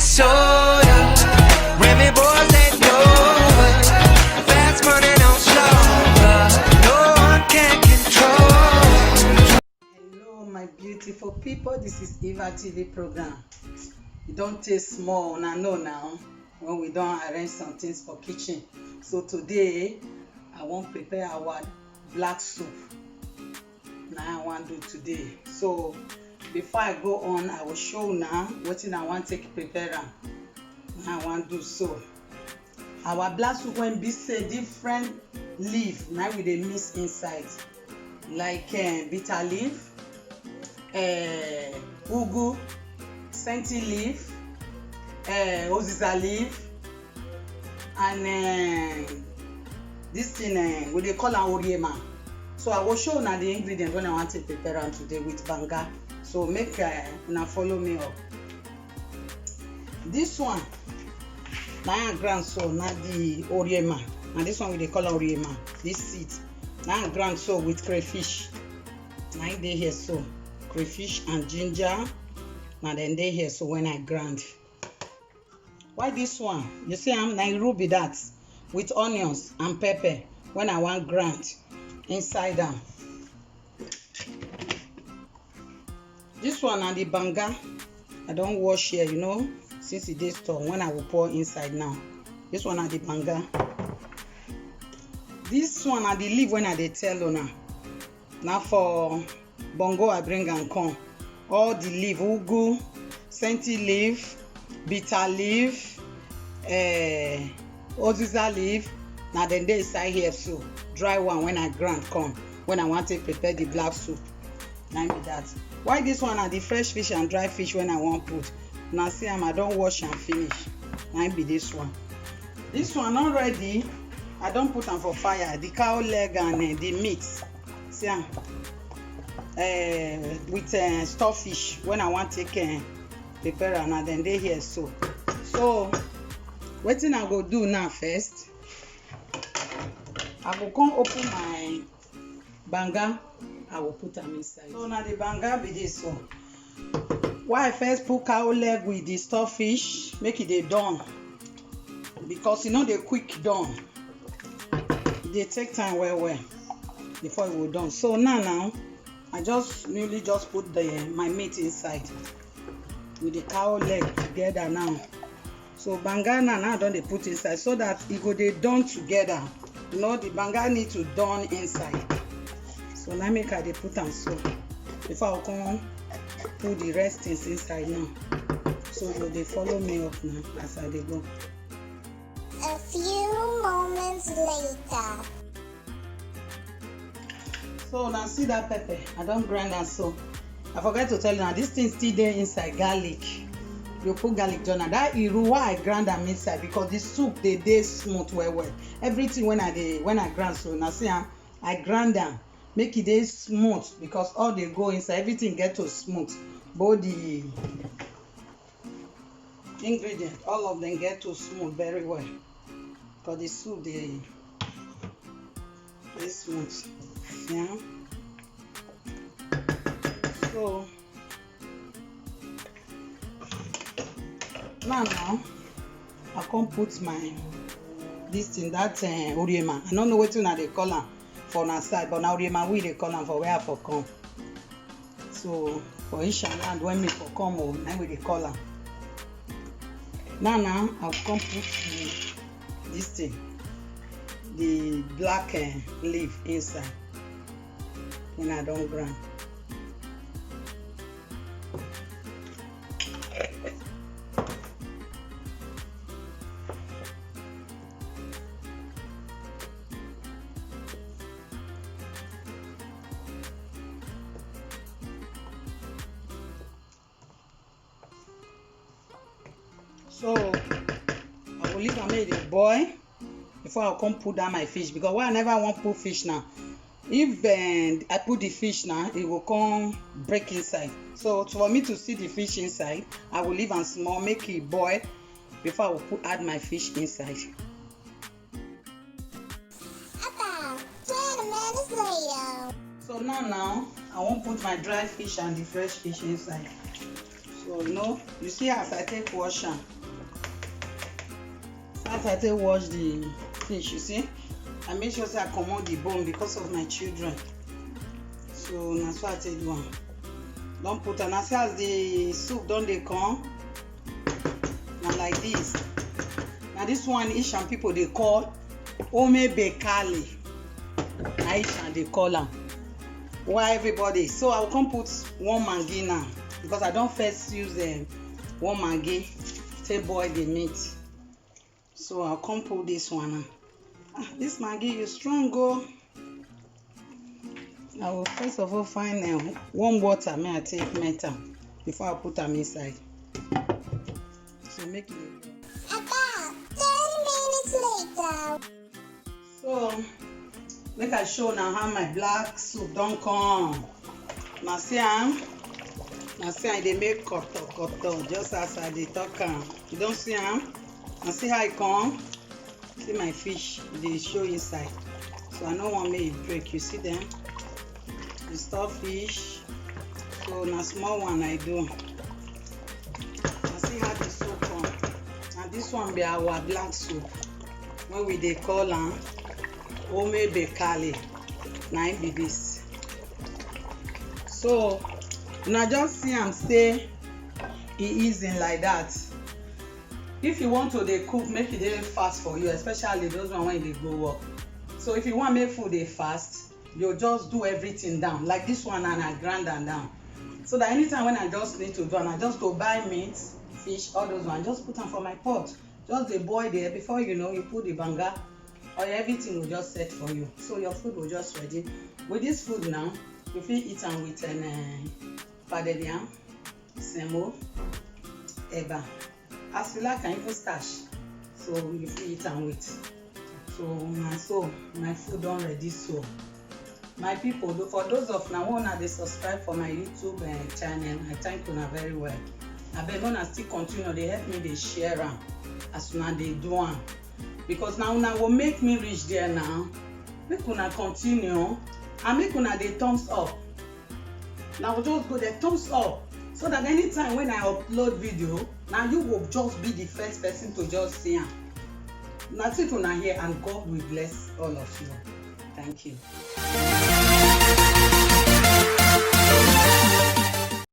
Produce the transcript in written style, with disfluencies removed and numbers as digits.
Minnesota. Remy boys that know fast money don't slow. No one can control. Hello my beautiful people, this is Eva TV program. You don't taste small, I know now when we don't arrange some things for kitchen. So today I want prepare our black soup. Now I want to do today. So before I go on, I will show now what I want to prepare. Now I want to do so. Our black soup when be say different leaf. Now we dey mix inside, like bitter leaf, ugu, senti leaf, oziza leaf, and this thing we dey call am oriema. So I will show now the ingredients when I want to prepare am today with banga. So make now follow me up. This one na ground so na the oriema. And this one we dey call oriema. This seed na ground so with crayfish. Na it dey here so crayfish and ginger. Now then they here so when I grind. Why this one? You see I'm na ruby that with onions and pepper when I want grind inside them. This one and the banga I don't wash here, you know, since it is store when I will pour inside now. This one and the banga. This one and the leaf when I dey tell on now for bongo I bring and come. All the leaf, ugu, senti leaf, bitter leaf, oziza leaf. Now then they inside here so dry one when I grind come when I want to prepare the black soup. Now be that. Why this one are the fresh fish and dry fish when I want put? Now see I don't wash and finish. Now be this one. This one already I don't put them for fire. The cow leg and the meat. See with stockfish when I want to take prepare and then they here so. So what thing I go do now first? I will come open my banga. I will put them inside. So now the banga be this one. Why I first put cow leg with the stockfish, make it a done. Because you know they quick done. They take time well before it will done. So now I just newly just put my meat inside with the cow leg together now. So banga now don't they put inside so that it go they done together. You know the banga need to done inside. So now make I they put them so before I come put the rest things inside now. So they follow me up now as I they go. A few moments later. So now see that pepper. I don't grind that so. I forgot to tell you now this thing still there inside garlic. You put garlic journal. That iru why I grind them inside because the soup they smooth well. Everything when I grind so now see I grind them. Make it dey smooth because all they go inside everything get to smooth. Both the ingredient all of them get to smooth very well because the soup they smooth. Yeah. So now I come put my this thing that oriema. I don't know what they call them for na side, but now oriema we they call them for where I for come. So for each land when me for come oh, now we they call them. Now I'll come put this thing, the black leaf inside when I don't grind. So I will leave and make it boil before I come put down my fish because why I never want put fish now. If I put the fish now, it will come break inside. So for me to see the fish inside, I will leave and small make it boil before I will add my fish inside. About 10 minutes later. So now I won't put my dry fish and the fresh fish inside. So no, you see as I take wash am. As I take wash the fish, you see, I make sure say I comot the bone because of my children. So na so I take do am. Don put am. As the soup don dey come, na like this. Na this one Ishan people dey call ome bekale. Na Ishan dey call am. Why everybody? So I will come put one maggi now because I don first use one maggi take boil the meat. So I'll come put this one now. This maggi is strong go. I will first of all find warm water may I take melt am before I put am inside. So make it. About 30 minutes later. So make I show now how my black soup don come. Na see am. Na see am dey make koto just as I dey talk am. You don see am? Na see how e come. See my fish dey show inside. So I no wan make e break. You see them? The stuffed fish. So na small one I do. Na see how the soup come. Na this one be our black soup wey we dey call am ome bekale. Na im be this. So una just see am say e easy like that. If you want to dey cook, make e dey fast for you, especially those one when you dey go work. So if you want make food dey fast, you just do everything down. Like this one and I grind am down. So that anytime when I just need to do and I just go buy meat, fish, all those ones, just put them for my pot. Just dey boil there. Before you know, you put the banga, or everything will just set for you. So your food will just ready. With this food now, you fit eat am with pounded yam, semo, eba. As you like, and even starch. So you fit eat am with. So my food don ready. So my people, for those of una who una dey subscribe for my YouTube channel, I thank una very well. Abeg una still continue dey help me dey share am as una dey do am, because now una go make me reach there now. Make una continue and make una dey thumbs up. Now just go there thumbs up so that anytime when I upload video, now you will just be the first person to just see am. Na sit una here and God will bless all of you. Thank you.